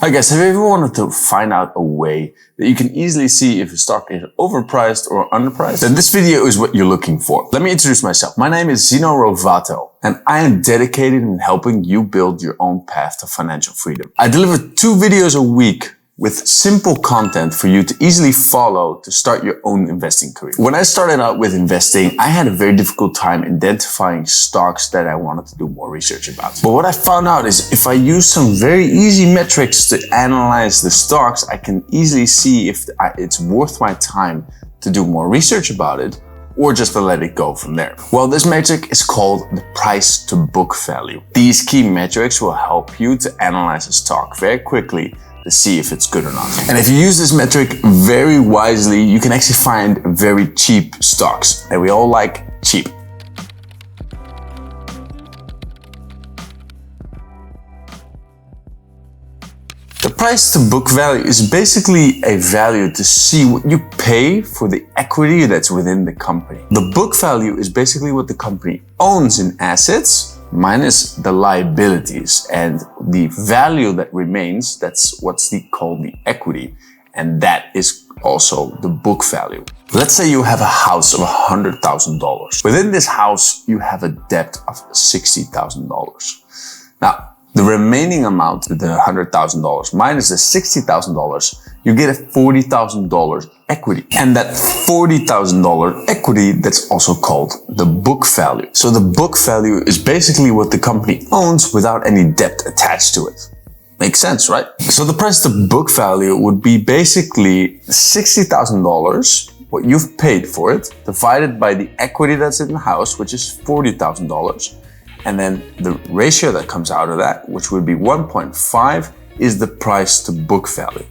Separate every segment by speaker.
Speaker 1: Hi guys, have you ever wanted to find out a way that you can easily see if a stock is overpriced or underpriced? Then this video is what you're looking for. Let me introduce myself. My name is Zino Rovato, and I am dedicated in helping you build your own path to financial freedom. I deliver 2 videos a week with simple content for you to easily follow to start your own investing career. When I started out with investing, I had a very difficult time identifying stocks that I wanted to do more research about. But what I found out is if I use some very easy metrics to analyze the stocks, I can easily see if it's worth my time to do more research about it or just to let it go from there. Well, this metric is called the price to book value. These key metrics will help you to analyze a stock very quickly to see if it's good or not. And if you use this metric very wisely, you can actually find very cheap stocks. And we all like cheap. The price to book value is basically a value to see what you pay for the equity that's within the company. The book value is basically what the company owns in assets minus the liabilities, and the value that remains, that's what's called the equity, and that is also the book value. Let's say you have a house of $100,000. Within this house, you have a debt of $60,000. Now, the remaining amount, the $100,000 minus the $60,000, you get a $40,000 equity. And that $40,000 equity, that's also called the book value. So the book value is basically what the company owns without any debt attached to it. Makes sense, right? So the price to book value would be basically $60,000, what you've paid for it, divided by the equity that's in the house, which is $40,000. And then the ratio that comes out of that, which would be 1.5, is the price to book value.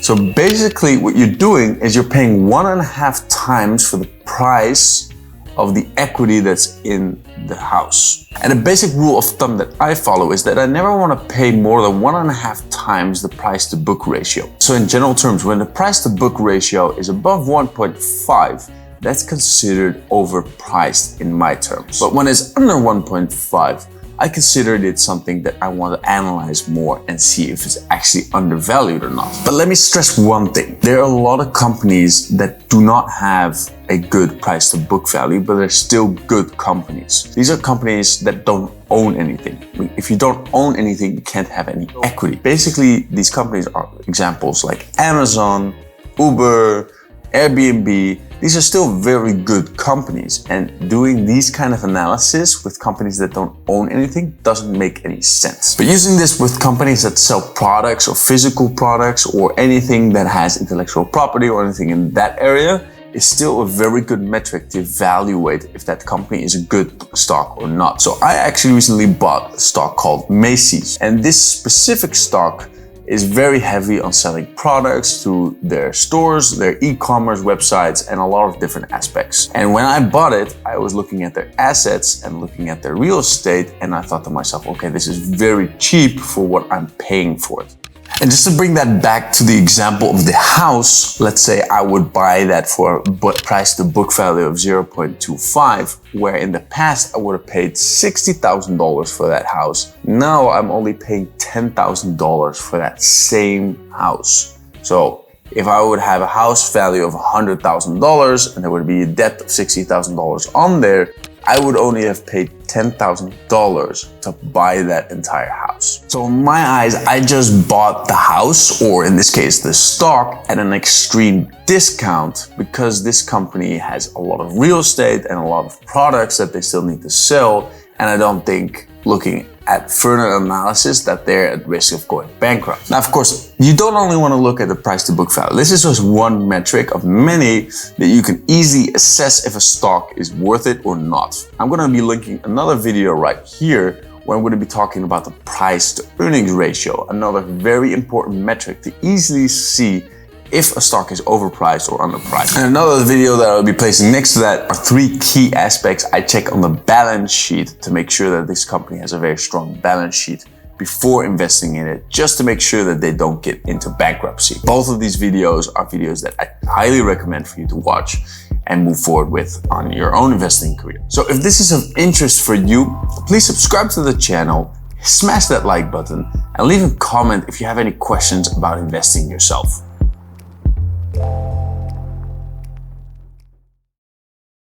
Speaker 1: So basically what you're doing is you're paying 1.5 times for the price of the equity that's in the house. And a basic rule of thumb that I follow is that I never want to pay more than 1.5 times the price to book ratio. So in general terms, when the price to book ratio is above 1.5, that's considered overpriced in my terms. But when it's under 1.5, I considered it something that I want to analyze more and see if it's actually undervalued or not. But let me stress one thing. There are a lot of companies that do not have a good price to book value, but they're still good companies. These are companies that don't own anything. If you don't own anything, you can't have any equity. Basically, these companies are examples like Amazon, Uber, Airbnb. These are still very good companies, and doing these kind of analysis with companies that don't own anything doesn't make any sense. But using this with companies that sell products or physical products or anything that has intellectual property or anything in that area is still a very good metric to evaluate if that company is a good stock or not. So I actually recently bought a stock called Macy's, and this specific stock is very heavy on selling products through their stores, their e-commerce websites, and a lot of different aspects. And when I bought it, I was looking at their assets and looking at their real estate, and I thought to myself, okay, this is very cheap for what I'm paying for it. And just to bring that back to the example of the house, let's say I would buy that for a price to book value of 0.25, where in the past I would have paid $60,000 for that house. Now I'm only paying $10,000 for that same house. So if I would have a house value of $100,000 and there would be a debt of $60,000 on there, I would only have paid $10,000 to buy that entire house. So in my eyes, I just bought the house, or in this case, the stock, at an extreme discount because this company has a lot of real estate and a lot of products that they still need to sell. And I don't think, looking at further analysis, that they're at risk of going bankrupt. Now, of course, you don't only want to look at the price to book value. This is just one metric of many that you can easily assess if a stock is worth it or not. I'm going to be linking another video right here where I'm going to be talking about the price to earnings ratio, another very important metric to easily see if a stock is overpriced or underpriced. And another video that I'll be placing next to that are 3 key aspects I check on the balance sheet to make sure that this company has a very strong balance sheet before investing in it, just to make sure that they don't get into bankruptcy. Both of these videos are videos that I highly recommend for you to watch and move forward with on your own investing career. So if this is of interest for you, please subscribe to the channel, smash that like button and leave a comment if you have any questions about investing yourself.